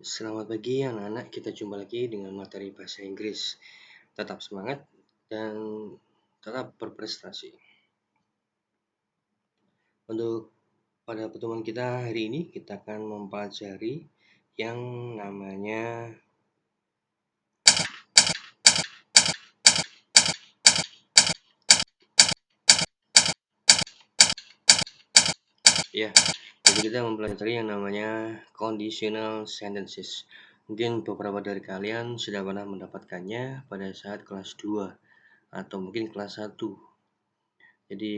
Selamat pagi anak-anak, kita jumpa lagi dengan materi bahasa Inggris. Tetap semangat dan tetap berprestasi. Untuk pada pertemuan kita hari ini, kita akan mempelajari yang namanya jadi kita mempelajari yang namanya conditional sentences. Mungkin beberapa dari kalian sudah pernah mendapatkannya pada saat kelas 2 atau mungkin kelas 1. Jadi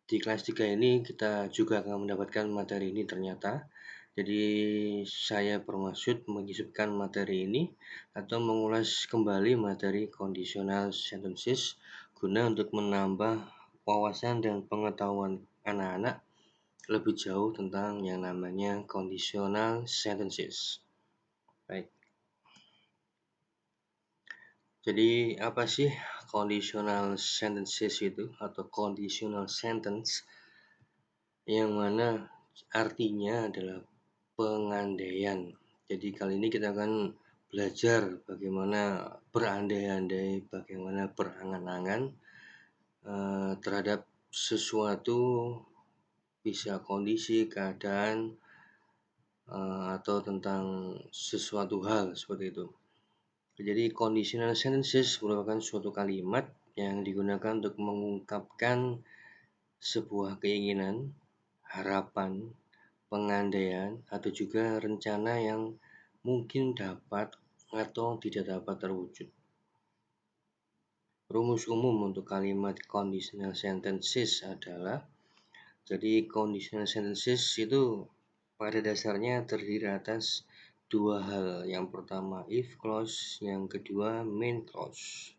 di kelas 3 ini kita juga akan mendapatkan materi ini ternyata. Jadi saya bermaksud menyisipkan materi ini atau mengulas kembali materi conditional sentences guna untuk menambah wawasan dan pengetahuan anak-anak lebih jauh tentang yang namanya conditional sentences. Baik. Jadi apa sih conditional sentences itu atau conditional sentence? Yang mana artinya adalah pengandaian. Jadi kali ini kita akan belajar bagaimana berandai-andai, bagaimana berangan-angan terhadap sesuatu, bisa kondisi, keadaan, atau tentang sesuatu hal seperti itu. Jadi conditional sentences merupakan suatu kalimat yang digunakan untuk mengungkapkan sebuah keinginan, harapan, pengandaian, atau juga rencana yang mungkin dapat atau tidak dapat terwujud. Rumus umum untuk kalimat conditional sentences adalah, jadi conditional sentences itu pada dasarnya terdiri atas dua hal. Yang pertama if clause, yang kedua main clause.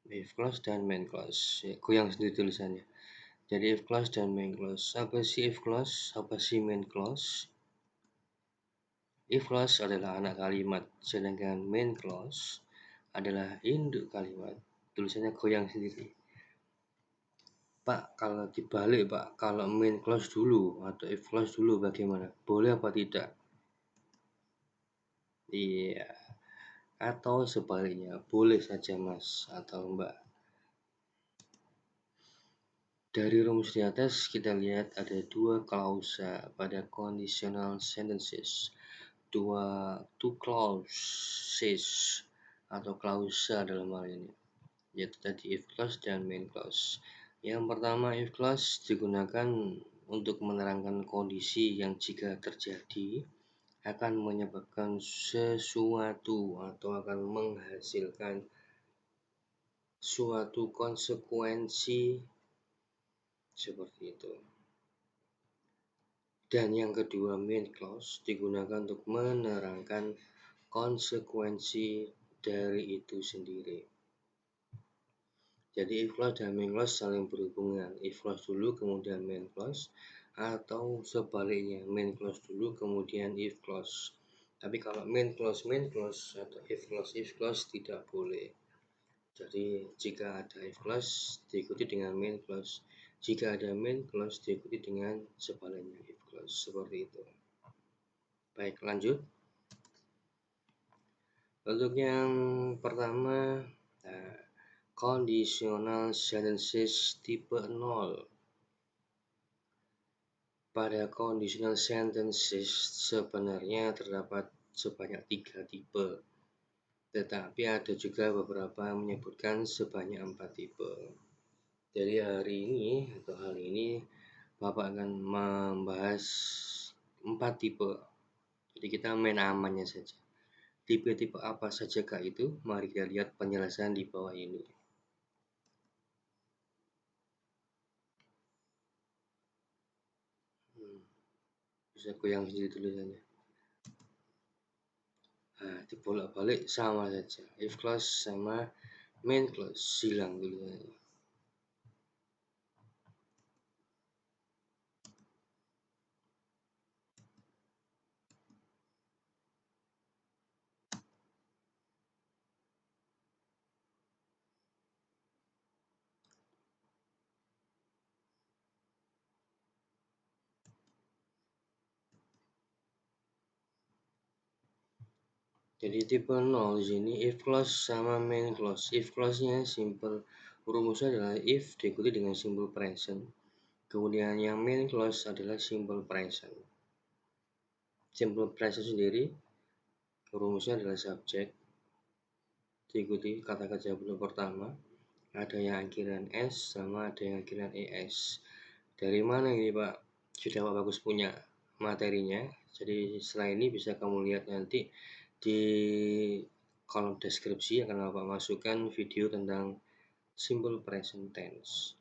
If clause dan main clause. Ya, goyang sendiri tulisannya. Jadi if clause dan main clause. Apa sih if clause? Apa sih main clause? If clause adalah anak kalimat, sedangkan main clause adalah induk kalimat. Tulisannya goyang sendiri. Pak, kalau dibalik Pak, kalau main clause dulu atau if clause dulu bagaimana? Boleh apa tidak? Iya. Atau sebaliknya, boleh saja Mas atau Mbak. Dari rumus di atas kita lihat ada dua klausa pada conditional sentences. Two clauses atau klausa dalam hal ini, yaitu tadi if clause dan main clause. Yang pertama if clause digunakan untuk menerangkan kondisi yang jika terjadi akan menyebabkan sesuatu atau akan menghasilkan suatu konsekuensi seperti itu. Dan yang kedua main clause digunakan untuk menerangkan konsekuensi dari itu sendiri. Jadi if clause dan main clause saling berhubungan. If clause dulu kemudian main clause, atau sebaliknya main clause dulu kemudian if clause. Tapi kalau main clause atau if clause tidak boleh. Jadi jika ada if clause diikuti dengan main clause, jika ada main clause diikuti dengan sebaliknya if clause, seperti itu. Baik, lanjut. Untuk yang pertama, conditional sentences tipe 0. Pada conditional sentences sebenarnya terdapat sebanyak 3 tipe. Tetapi ada juga beberapa yang menyebutkan sebanyak 4 tipe. Jadi hari ini atau hal ini Bapak akan membahas 4 tipe. Jadi kita main amannya saja. Tipe-tipe apa sajakah itu? Mari kita lihat penjelasan di bawah ini. Bisa goyang sendiri tulisannya. Nah, dibolak-balik sama saja. If clause sama main clause, silang tulisannya. Jadi tipe 0 di sini if clause sama main clause. If clause-nya simple, rumusnya adalah if diikuti dengan simple present. Kemudian yang main clause adalah simple present. Simple present sendiri rumusnya adalah subject diikuti kata kerja bentuk pertama, ada yang akhiran s sama ada yang akhiran es. Dari mana ini Pak? Sudah Pak Bagus punya materinya. Jadi setelah ini bisa kamu lihat nanti di kolom deskripsi akan Bapak masukkan video tentang simple present tense.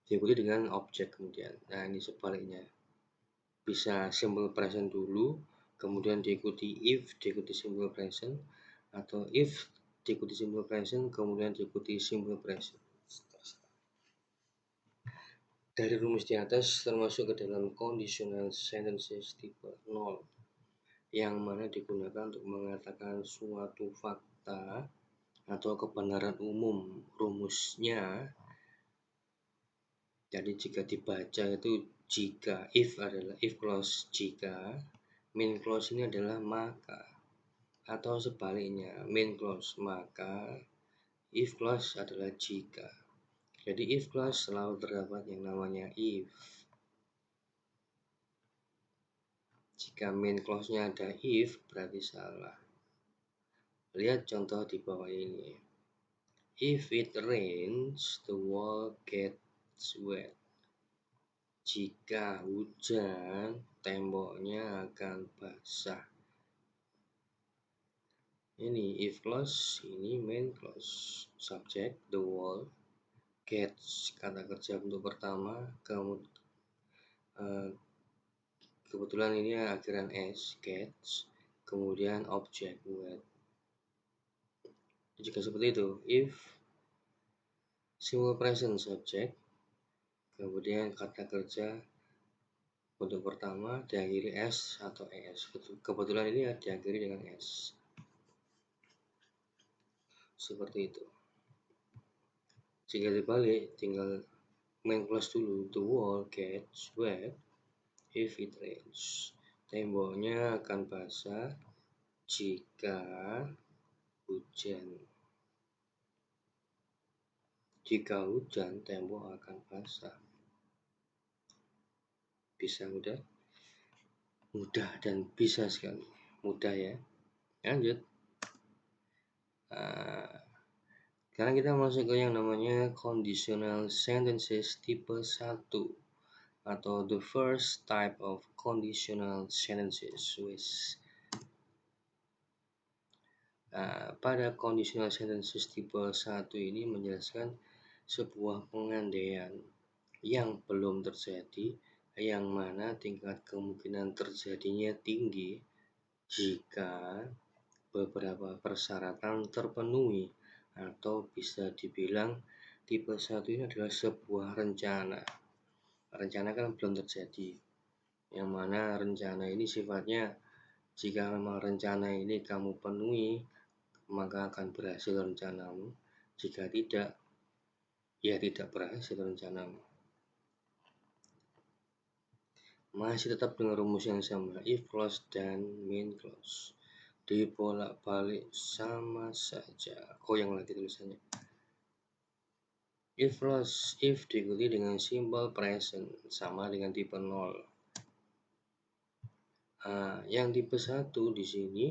Diikuti dengan objek kemudian. Nah, ini sebaliknya. Bisa simple present dulu, kemudian diikuti if, diikuti simple present, atau if diikuti simple present, kemudian diikuti simple present. Dari rumus di atas termasuk ke dalam conditional sentences tipe 0 yang mana digunakan untuk mengatakan suatu fakta atau kebenaran umum. Rumusnya jadi jika dibaca itu jika, if adalah if clause jika, main clause ini adalah maka, atau sebaliknya main clause maka, if clause adalah jika. Jadi if clause selalu terdapat yang namanya if. Jika main clause-nya ada if berarti salah. Lihat contoh di bawah ini. If it rains, the wall gets wet. Jika hujan, temboknya akan basah. Ini if clause, ini main clause. Subject, the wall, gets, kata kerja bentuk pertama, kebetulan ini akhiran s, gets, kemudian objek, wet. Jika seperti itu, if simple present subject, kemudian kata kerja bentuk pertama diakhiri s atau es. Kebetulan ini diakhiri dengan s. Seperti itu. Jika dibalik, tinggal main clause dulu. The wall gets wet if it rains. Temboknya akan basah jika hujan. Jika hujan, tembok akan basah. Bisa mudah? Mudah dan bisa sekali. Mudah ya. Lanjut. Sekarang kita masuk ke yang namanya conditional sentences tipe 1 atau the first type of conditional sentences. Pada conditional sentences tipe 1 ini menjelaskan sebuah pengandaian yang belum terjadi, yang mana tingkat kemungkinan terjadinya tinggi jika beberapa persyaratan terpenuhi, atau bisa dibilang tipe 1 ini adalah sebuah rencana. Rencana kan belum terjadi, yang mana rencana ini sifatnya jika memang rencana ini kamu penuhi maka akan berhasil rencanamu, jika tidak ya tidak berhasil rencanamu. Masih tetap dengan rumus yang sama, if clause dan main clause dibolak-balik sama saja. Yang lagi tulisannya. If clause, if diikuti dengan simple present sama dengan tipe 0. Yang tipe 1 di sini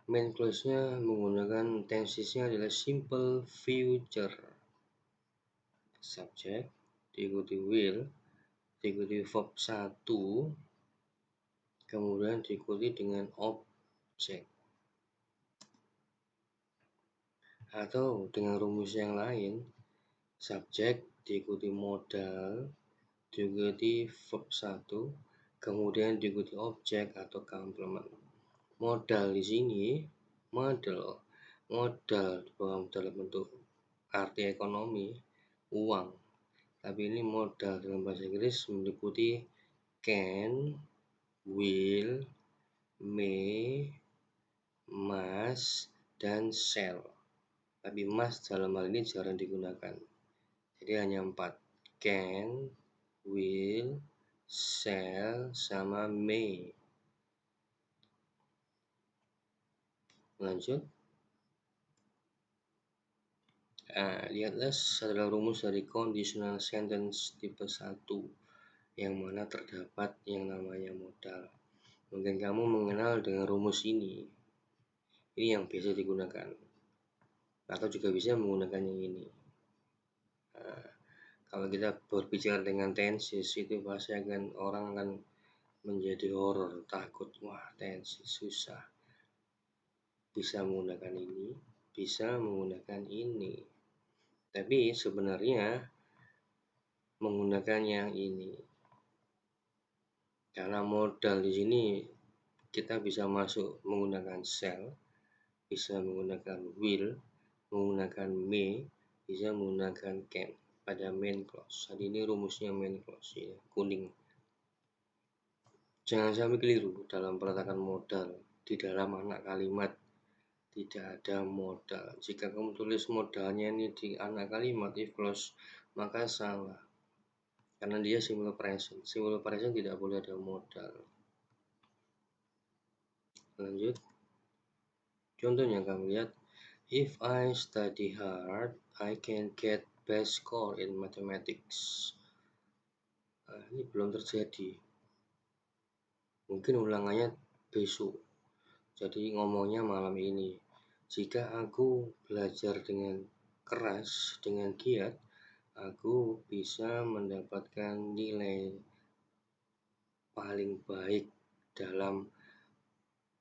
main clause-nya menggunakan tensesnya adalah simple future. Subject diikuti will, diikuti verb 1, kemudian diikuti dengan objek. Atau dengan rumus yang lain, subjek diikuti modal, diikuti verb 1, kemudian diikuti objek atau komplement. Modal di sini, modal dalam bentuk arti ekonomi, uang. Tapi ini modal dalam bahasa Inggris meliputi can, will, may, must, dan shall. Tapi must dalam hal ini jarang digunakan. Jadi hanya 4. Can, will, shall, sama may. Lanjut. Lihatlah adalah rumus dari conditional sentence tipe 1 yang mana terdapat yang namanya modal. Mungkin kamu mengenal dengan rumus ini. Ini yang biasa digunakan. Atau juga bisa menggunakan yang ini. Kalau kita berbicara dengan tenses itu pasti orang akan menjadi horor, takut. Wah, tenses susah. Bisa menggunakan ini, bisa menggunakan ini. Tapi sebenarnya menggunakan yang ini. Karena modal di sini kita bisa masuk menggunakan shall, bisa menggunakan will, menggunakan may, bisa menggunakan can pada main clause. Jadi ini rumusnya main clause ya, kuning. Jangan sampai keliru dalam peletakan modal di dalam anak kalimat. Tidak ada modal. Jika kamu tulis modalnya ini di anak kalimat if clause, maka salah. Karena dia simple present. Simple present tidak boleh ada modal. Lanjut. Contohnya kamu lihat, if I study hard, I can get best score in mathematics. Ini belum terjadi. Mungkin ulangannya besok. Jadi ngomongnya malam ini. Jika aku belajar dengan keras, dengan giat, aku bisa mendapatkan nilai paling baik dalam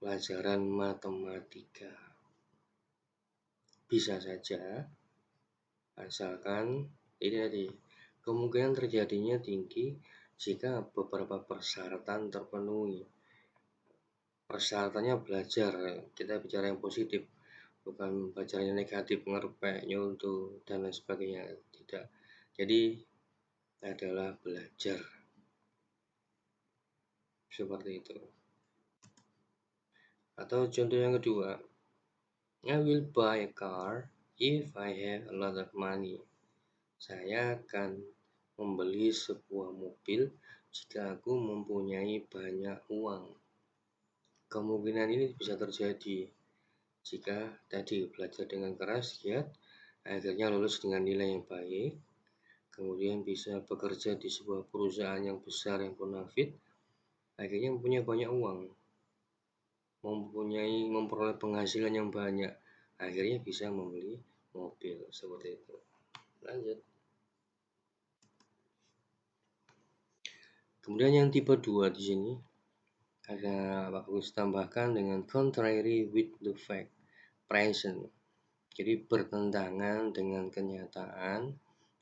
pelajaran matematika. Bisa saja, asalkan ini tadi kemungkinan terjadinya tinggi jika beberapa persyaratan terpenuhi. Persyaratannya belajar, kita bicara yang positif, bukan belajar yang negatif, ngerpek, nyuntuh, dan lain sebagainya. Tidak. Jadi adalah belajar. Seperti itu. Atau contoh yang kedua, I will buy a car if I have a lot of money. Saya akan membeli sebuah mobil jika aku mempunyai banyak uang. Kemungkinan ini bisa terjadi jika tadi belajar dengan keras, giat, akhirnya lulus dengan nilai yang baik, kemudian bisa bekerja di sebuah perusahaan yang besar yang bonafit, akhirnya mempunyai banyak uang, memperoleh penghasilan yang banyak, akhirnya bisa membeli mobil seperti itu. Lanjut. Kemudian yang tipe 2 di sini ada bagus tambahkan dengan contrary with the fact, present. Jadi bertentangan dengan kenyataan,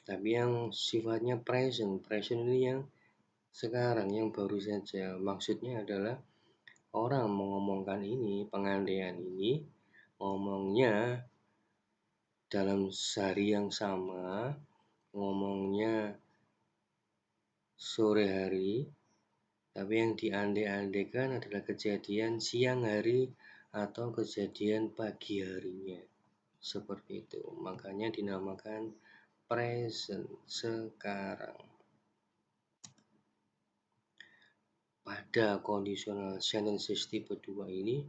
tapi yang sifatnya present. Present ini yang sekarang, yang baru saja. Maksudnya adalah orang mengomongkan ini, pengandaian ini, ngomongnya dalam sehari yang sama, ngomongnya sore hari, tapi yang diandai-andaikan adalah kejadian siang hari atau kejadian pagi harinya. Seperti itu. Makanya dinamakan present, sekarang. Pada conditional sentences tipe 2 ini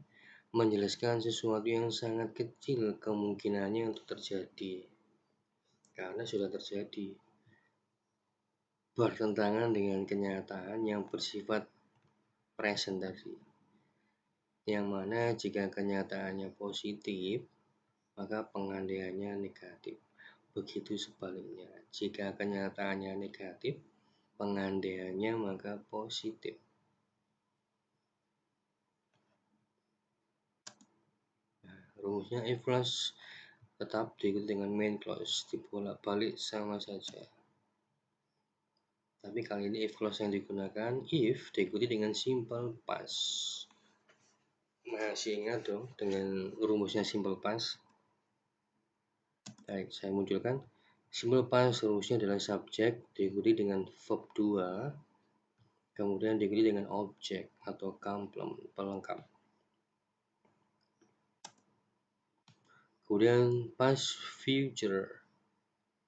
menjelaskan sesuatu yang sangat kecil kemungkinannya untuk terjadi. Karena sudah terjadi. Bertentangan dengan kenyataan yang bersifat present tadi. Yang mana jika kenyataannya positif, maka pengandaiannya negatif. Begitu sebaliknya, jika kenyataannya negatif, pengandaiannya maka positif. Nah, rumusnya if clause tetap diikuti dengan main clause, dibolak-balik sama saja. Tapi kali ini if clause yang digunakan if diikuti dengan simple past. Masih ingat dong dengan rumusnya simple past? Baik, saya munculkan. Simple past rumusnya adalah subjek diikuti dengan verb 2, kemudian diikuti dengan objek atau complement, pelengkap. Kemudian past future.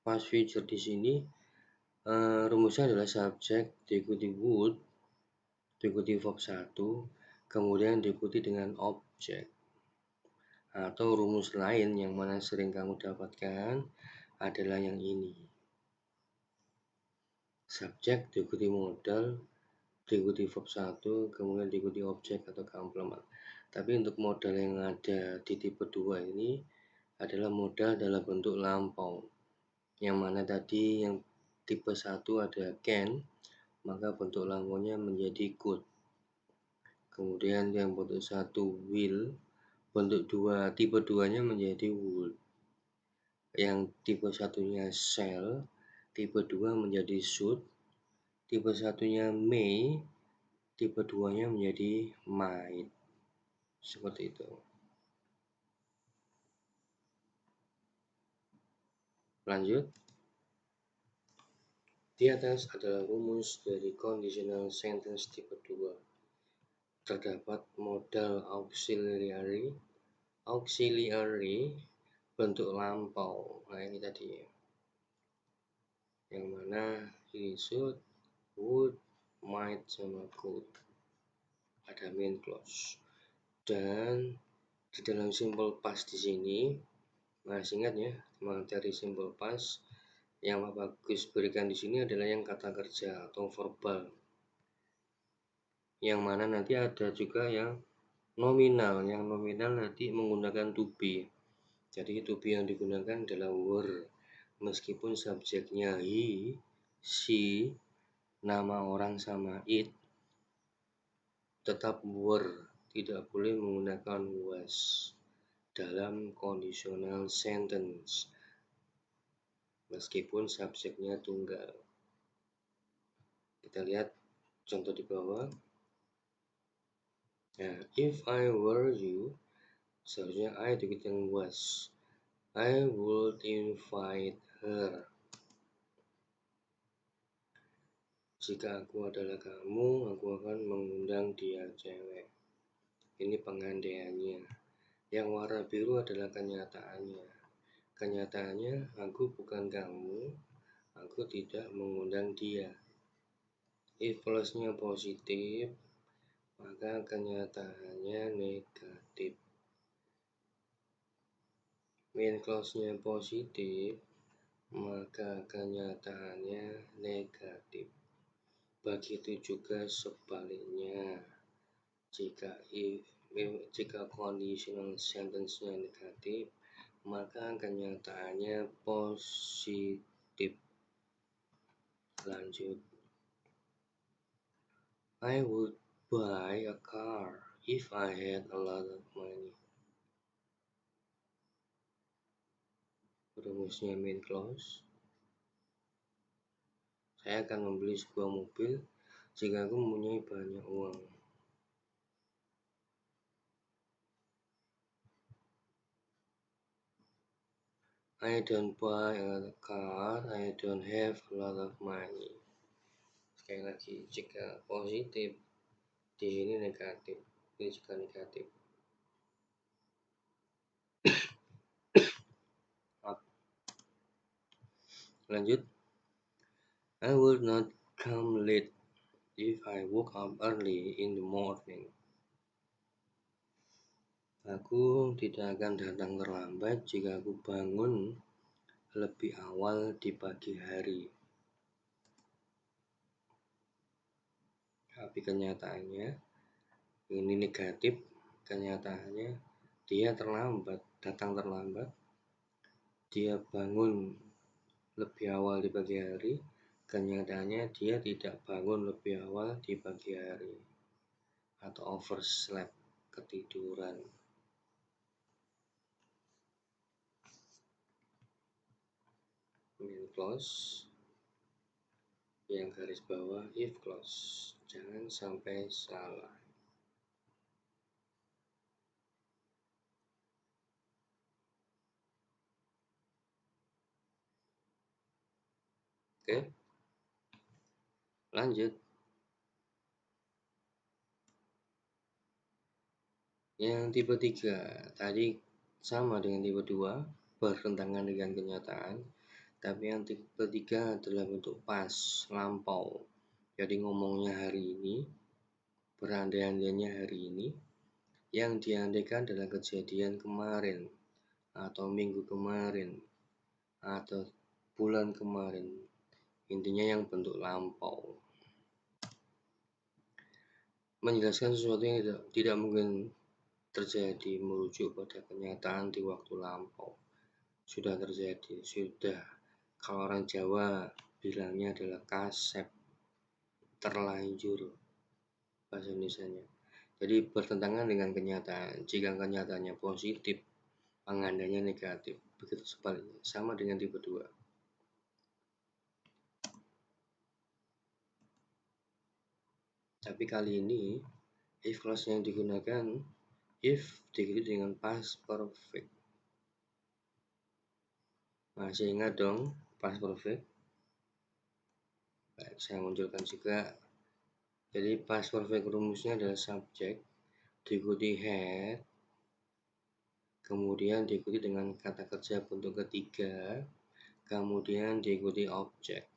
Past future di sini rumusnya adalah subjek diikuti would, diikuti verb 1, kemudian diikuti dengan objek Atau rumus lain yang mana sering kamu dapatkan adalah yang ini. Subjek diikuti modal, diikuti verb 1, kemudian diikuti objek atau komplement. Tapi untuk modal yang ada di tipe 2 ini adalah modal dalam bentuk lampau. Yang mana tadi yang tipe 1 ada can, maka bentuk lampaunya menjadi could. Kemudian yang bentuk 1 will, bentuk 2 tipe 2-nya menjadi would. Yang tipe 1-nya shall, tipe 2 menjadi should, tipe 1-nya may, tipe 2-nya menjadi might. Seperti itu. Lanjut. Di atas adalah rumus dari conditional sentence tipe 2. Terdapat modal auxiliary bentuk lampau. Nah, ini tadi. Yang mana ini should, would, might, sama could. Ada main clause. Dan di dalam simple past di sini, masih ingat ya, materi simple past yang Pak Bagus berikan di sini adalah yang kata kerja atau verbal. Yang mana nanti ada juga yang nominal. Yang nominal nanti menggunakan to be. Jadi to be yang digunakan adalah were. Meskipun subjeknya he, she, nama orang sama it, tetap were. Tidak boleh menggunakan was dalam conditional sentence. Meskipun subjeknya tunggal. Kita lihat contoh di bawah. Nah, if I were you, seharusnya I diikuti yang was. I would invite her. Jika aku adalah kamu, aku akan mengundang dia cewek. Ini pengandaiannya. Yang warna biru adalah kenyataannya. Kenyataannya, aku bukan kamu, aku tidak mengundang dia. If clause-nya positif, maka kenyataannya negatif. When clause-nya positif, maka kenyataannya negatif. Begitu juga sebaliknya. Jika conditional sentence-nya negatif, maka kenyataannya positif. Lanjut. I would buy a car if I had a lot of money. Rumusnya main clause. Saya akan membeli sebuah mobil jika aku mempunyai banyak uang. I don't buy a car, I don't have a lot of money. Sekali lagi, jika positif, di sini negatif. Ini juga negatif. Lanjut. I will not come late if I woke up early in the morning. Aku tidak akan datang terlambat jika aku bangun lebih awal di pagi hari. Tapi kenyataannya ini negatif. Kenyataannya dia datang terlambat. Dia bangun lebih awal di pagi hari. Kenyataannya dia tidak bangun lebih awal di pagi hari. Atau overslept, ketiduran. Main clause. Yang garis bawah if clause. Jangan sampai salah. Oke. Lanjut. Yang tipe 3 tadi sama dengan tipe 2, bertentangan dengan kenyataan. Tapi yang tipe 3 adalah bentuk pas, lampau. Jadi ngomongnya hari ini, berandai-andainya hari ini. yang diandaikan adalah kejadian kemarin atau minggu kemarin atau bulan kemarin, intinya yang bentuk lampau. Menjelaskan sesuatu yang tidak mungkin terjadi merujuk pada kenyataan di waktu lampau. Sudah terjadi, sudah. Kalau orang Jawa bilangnya adalah kasep, terlanjur bahasa Indonesianya. Jadi bertentangan dengan kenyataan. Jika kenyataannya positif, pengandainya negatif. Begitu sebaliknya, sama dengan tipe 2. Tapi kali ini if clause yang digunakan if diikuti dengan past perfect. Masih ingat dong past perfect? Baik, saya munculkan juga. Jadi past perfect rumusnya adalah subject diikuti had, kemudian diikuti dengan kata kerja bentuk ketiga, kemudian diikuti objek.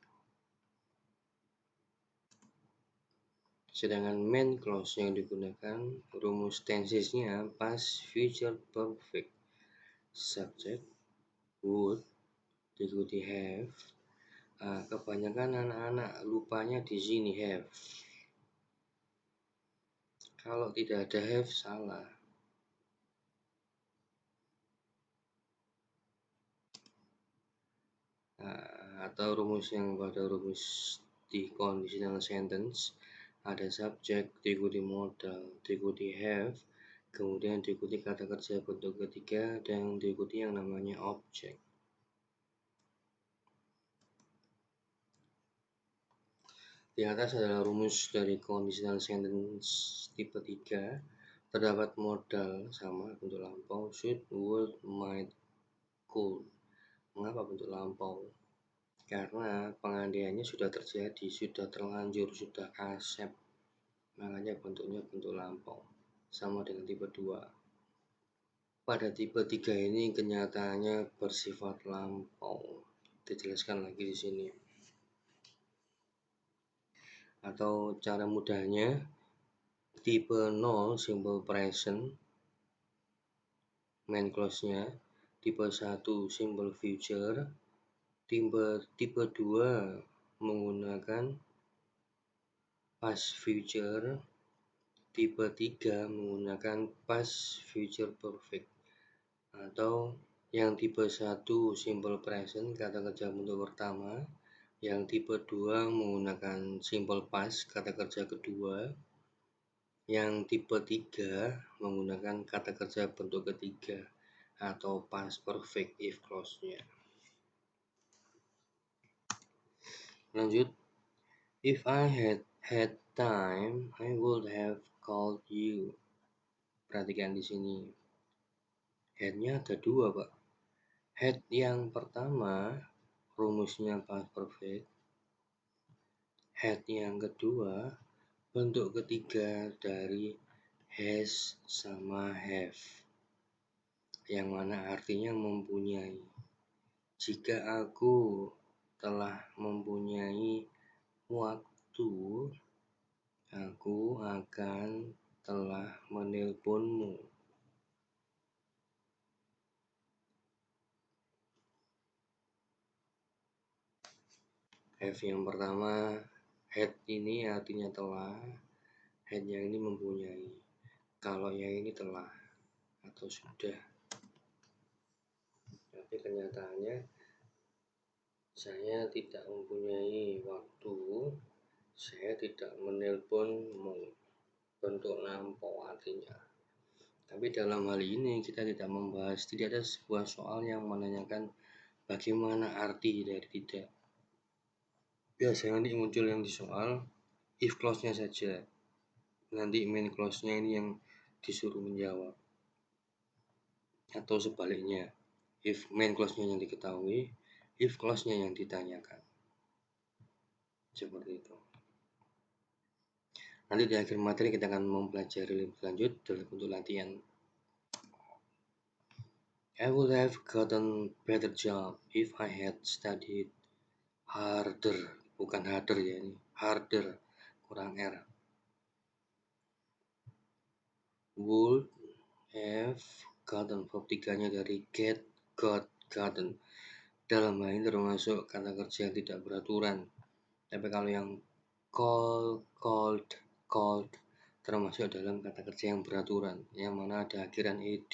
Sedangkan main clause yang digunakan rumus tensesnya past future perfect. Subject would diikuti have. Kebanyakan anak-anak lupanya di sini have. Kalau tidak ada have salah. Atau rumus yang pada rumus di conditional sentence ada subject diikuti modal diikuti have, kemudian diikuti kata kerja bentuk ketiga dan diikuti yang namanya objek. Di atas adalah rumus dari conditional sentence tipe 3. Terdapat modal sama bentuk lampau should, would, might, could. Mengapa bentuk lampau? Karena pengandaiannya sudah terjadi, sudah terlanjur, sudah kasep. Makanya bentuknya bentuk lampau. Sama dengan tipe 2. Pada tipe 3 ini kenyataannya bersifat lampau. Dijelaskan lagi di sini. Atau cara mudahnya tipe 0 simple present main clause-nya, tipe 1 simple future, tipe 2 menggunakan past future, tipe 3 menggunakan past future perfect. Atau yang tipe 1 simple present kata kerja bentuk pertama, yang tipe 2 menggunakan simple past kata kerja kedua, yang tipe 3 menggunakan kata kerja bentuk ketiga atau past perfect if clause-nya. Lanjut, if I had time, I would have called you. Perhatikan di sini. Had-nya ada 2, Pak. Had yang pertama rumusnya past perfect. Had yang kedua bentuk ketiga dari has sama have, yang mana artinya mempunyai. Jika aku telah mempunyai waktu, aku akan telah menelponmu. Have yang pertama, had ini artinya telah, had yang ini mempunyai. Kalau yang ini telah atau sudah. Tapi kenyataannya saya tidak mempunyai waktu, saya tidak menelponmu. Bentuk lampau artinya. Tapi dalam hal ini kita tidak membahas, tidak ada sebuah soal yang menanyakan bagaimana arti dari tidak. Biasanya nanti muncul yang di soal if clause-nya saja. Nanti main clause-nya ini yang disuruh menjawab. Atau sebaliknya, if main clause-nya yang diketahui, if clause-nya yang ditanyakan. Seperti itu. Nanti di akhir materi kita akan mempelajari lebih lanjut dalam bentuk latihan. I would have gotten better job if I had studied harder. Bukan harder ya ini, harder, kurang R. Would have gotten, verb 3-nya dari get, got, gotten. Dalam hal ini termasuk kata kerja yang tidak beraturan. Tapi kalau yang call, called, called termasuk dalam kata kerja yang beraturan, yang mana ada akhiran ed.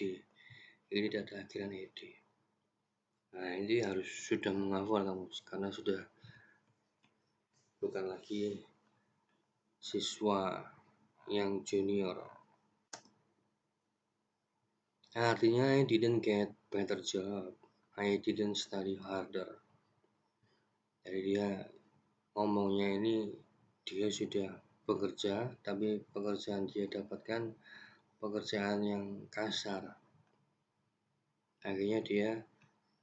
Ini tidak ada akhiran ed. Nah, ini harus sudah menghafal kamu, karena sudah bukan lagi siswa yang junior. Artinya I didn't get better job, I didn't study harder. Jadi dia ngomongnya ini dia sudah bekerja, tapi pekerjaan dia dapatkan pekerjaan yang kasar. Akhirnya dia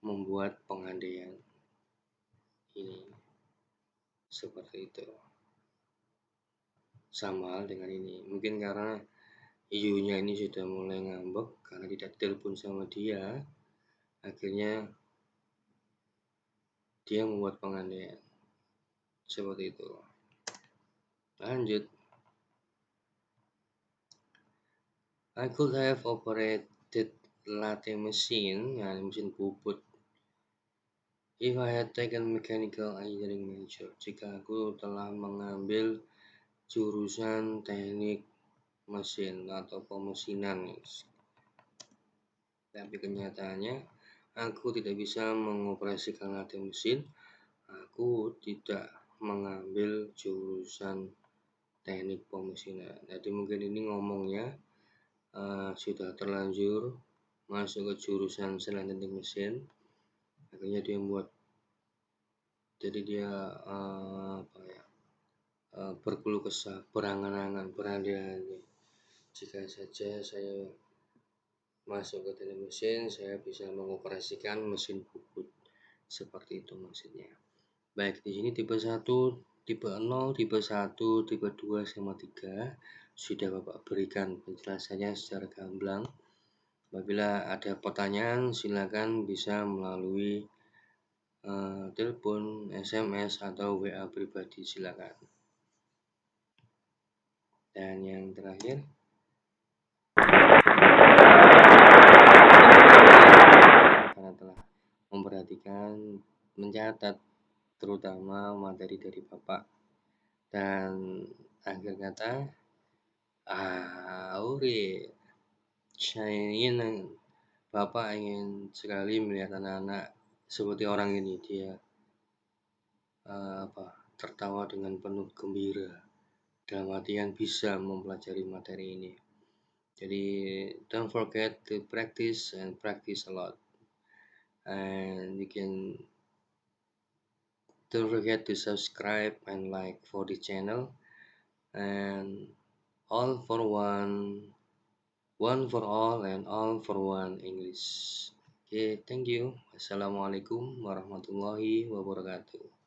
membuat pengandaian ini seperti itu. Sama hal dengan ini, mungkin karena Yunya ini sudah mulai ngambek karena tidak telepon sama dia. Akhirnya dia membuat pengandaian seperti itu. Lanjut. I could have operated latte machine, ya mesin bubut, if I had taken mechanical engineering major, jika aku telah mengambil jurusan teknik mesin atau pemesinan. Tapi kenyataannya aku tidak bisa mengoperasikan latte mesin. Aku tidak mengambil jurusan teknik pemesinan. Jadi mungkin ini ngomongnya sudah terlanjur masuk ke jurusan selain teknik mesin. Akhirnya dia membuat, jadi dia berkeluh kesah, berangan-angan, berandai-andai. Jika saja saya masuk ke teknik mesin, saya bisa mengoperasikan mesin bubut. Seperti itu maksudnya. Baik, di sini tipe 1, tipe 0, tipe 1, tipe 2 sama 3 sudah Bapak berikan penjelasannya secara gamblang. Apabila ada pertanyaan silakan bisa melalui telepon, SMS atau WA pribadi silakan. Dan yang terakhir, karena telah memperhatikan, mencatat terutama materi dari Bapak. Dan akhir kata, Bapak ingin sekali melihat anak-anak seperti orang ini, dia tertawa dengan penuh gembira, dalam artian bisa mempelajari materi ini. Jadi don't forget to practice and practice a lot, and you can don't forget to subscribe and like for the channel, and all for one, one for all, and all for one English. Okay, thank you. Assalamualaikum warahmatullahi wabarakatuh.